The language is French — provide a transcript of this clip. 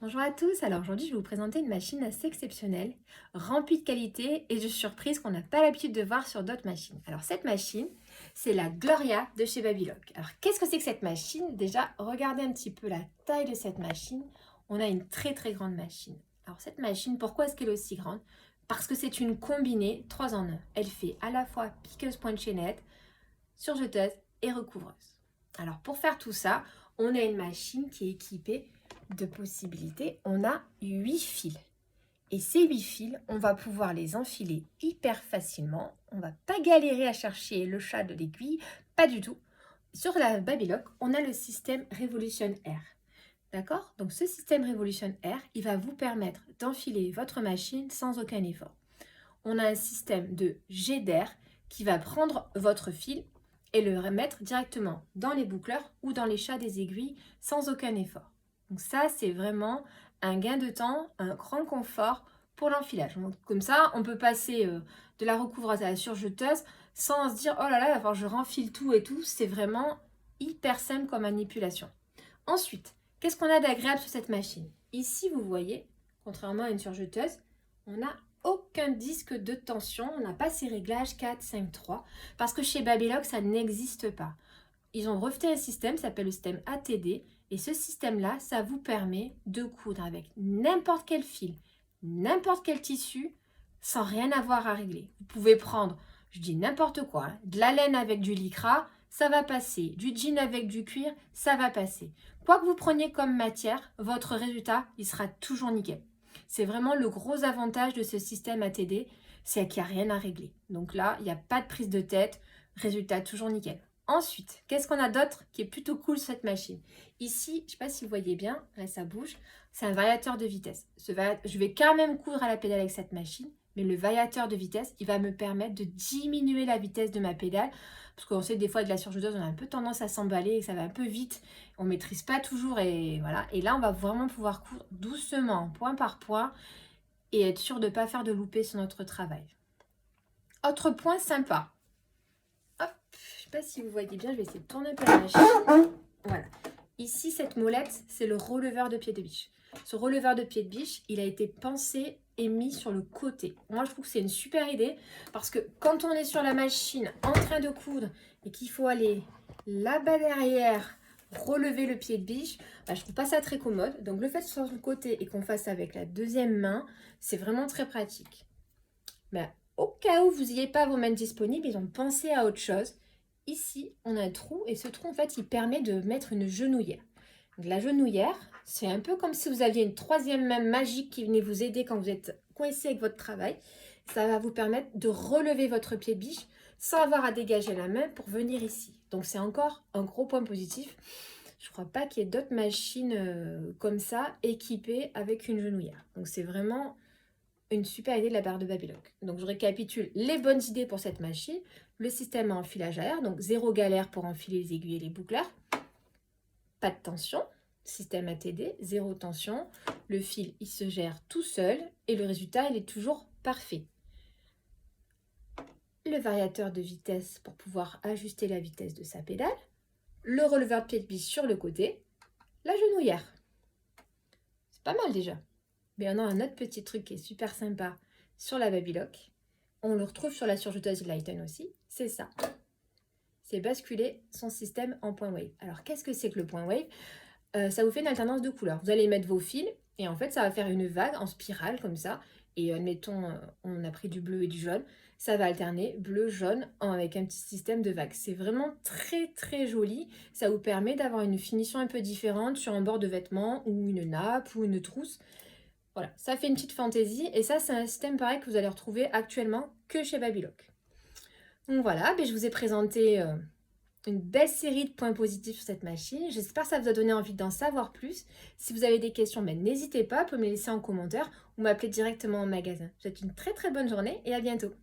Bonjour à tous, alors aujourd'hui je vais vous présenter une machine assez exceptionnelle, remplie de qualité et de surprises qu'on n'a pas l'habitude de voir sur d'autres machines. Alors cette machine, c'est la Gloria de chez Babylock. Alors qu'est-ce que c'est que cette machine? Déjà, regardez un petit peu la taille de cette machine. On a une très grande machine. Alors cette machine, pourquoi est-ce qu'elle est aussi grande? Parce que c'est une combinée 3 en 1. Elle fait à la fois piqueuse pointe chaînette, surjeteuse et recouvreuse. Alors pour faire tout ça, on a une machine qui est équipée de possibilités. On a 8 fils. Et ces 8 fils, on va pouvoir les enfiler hyper facilement. On va pas galérer à chercher le chat de l'aiguille, pas du tout. Sur la Babylock, on a le système Revolution Air. D'accord? Donc ce système Revolution Air, il va vous permettre d'enfiler votre machine sans aucun effort. On a un système de jet d'air qui va prendre votre fil et le remettre directement dans les boucleurs ou dans les chats des aiguilles sans aucun effort. Donc ça, c'est vraiment un gain de temps, un grand confort pour l'enfilage. Comme ça, on peut passer de la recouvreuse à la surjeteuse sans se dire « Oh là là, il va falloir que je renfile tout et tout ». C'est vraiment hyper simple comme manipulation. Ensuite, qu'est-ce qu'on a d'agréable sur cette machine? Ici, vous voyez, contrairement à une surjeteuse, on n'a aucun disque de tension, on n'a pas ces réglages 4, 5, 3, parce que chez Babylock, ça n'existe pas. Ils ont breveté un système, ça s'appelle le système ATD, et ce système-là, ça vous permet de coudre avec n'importe quel fil, n'importe quel tissu, sans rien avoir à régler. Vous pouvez prendre, je dis n'importe quoi, hein, de la laine avec du lycra, ça va passer, du jean avec du cuir, ça va passer. Quoi que vous preniez comme matière, votre résultat, il sera toujours nickel. C'est vraiment le gros avantage de ce système ATD, c'est qu'il n'y a rien à régler. Donc là, il n'y a pas de prise de tête, résultat toujours nickel. Ensuite, qu'est-ce qu'on a d'autre qui est plutôt cool sur cette machine? Ici, je ne sais pas si vous voyez bien, là ça bouge, c'est un variateur de vitesse. Je vais quand même coudre à la pédale avec cette machine, mais le variateur de vitesse, il va me permettre de diminuer la vitesse de ma pédale, parce qu'on sait que des fois, avec la surjeteuse, on a un peu tendance à s'emballer et ça va un peu vite, on ne maîtrise pas toujours, et voilà. Et là, on va vraiment pouvoir coudre doucement, point par point, et être sûr de ne pas faire de loupé sur notre travail. Autre point sympa. Hop, je ne sais pas si vous voyez bien, je vais essayer de tourner un peu la machine. Voilà. Ici, cette molette, c'est le releveur de pied de biche. Ce releveur de pied de biche, il a été pensé et mis sur le côté. Moi, je trouve que c'est une super idée parce que quand on est sur la machine en train de coudre et qu'il faut aller là-bas derrière, relever le pied de biche, bah, je trouve pas ça très commode. Donc, le fait que ce soit sur le côté et qu'on fasse avec la deuxième main, c'est vraiment très pratique. Mais au cas où vous n'ayez pas vos mains disponibles, ils ont pensé à autre chose. Ici, on a un trou et ce trou, en fait, il permet de mettre une genouillère. Donc, la genouillère, c'est un peu comme si vous aviez une troisième main magique qui venait vous aider quand vous êtes coincé avec votre travail. Ça va vous permettre de relever votre pied de biche sans avoir à dégager la main pour venir ici. Donc, c'est encore un gros point positif. Je ne crois pas qu'il y ait d'autres machines comme ça équipées avec une genouillère. Donc, c'est vraiment une super idée de la part de Babylock. Donc je récapitule les bonnes idées pour cette machine. Le système à enfilage à air, donc zéro galère pour enfiler les aiguilles et les boucleurs. Pas de tension, système ATD, zéro tension. Le fil, il se gère tout seul et le résultat, il est toujours parfait. Le variateur de vitesse pour pouvoir ajuster la vitesse de sa pédale. Le releveur de pied de biche sur le côté. La genouillère. C'est pas mal déjà. Mais on a un autre petit truc qui est super sympa sur la Babylock. On le retrouve sur la surjeteuse Lighten aussi. C'est ça. C'est basculer son système en point wave. Alors, qu'est-ce que c'est que le point wave? Ça vous fait une alternance de couleurs. Vous allez mettre vos fils et en fait, ça va faire une vague en spirale comme ça. Et admettons, on a pris du bleu et du jaune. Ça va alterner bleu, jaune avec un petit système de vagues. C'est vraiment très joli. Ça vous permet d'avoir une finition un peu différente sur un bord de vêtement ou une nappe ou une trousse. Voilà, ça fait une petite fantaisie et ça c'est un système pareil que vous allez retrouver actuellement que chez Babylock. Donc voilà, je vous ai présenté une belle série de points positifs sur cette machine. J'espère que ça vous a donné envie d'en savoir plus. Si vous avez des questions, n'hésitez pas, vous pouvez me les laisser en commentaire ou m'appeler directement en magasin. Je vous souhaite une très bonne journée et à bientôt.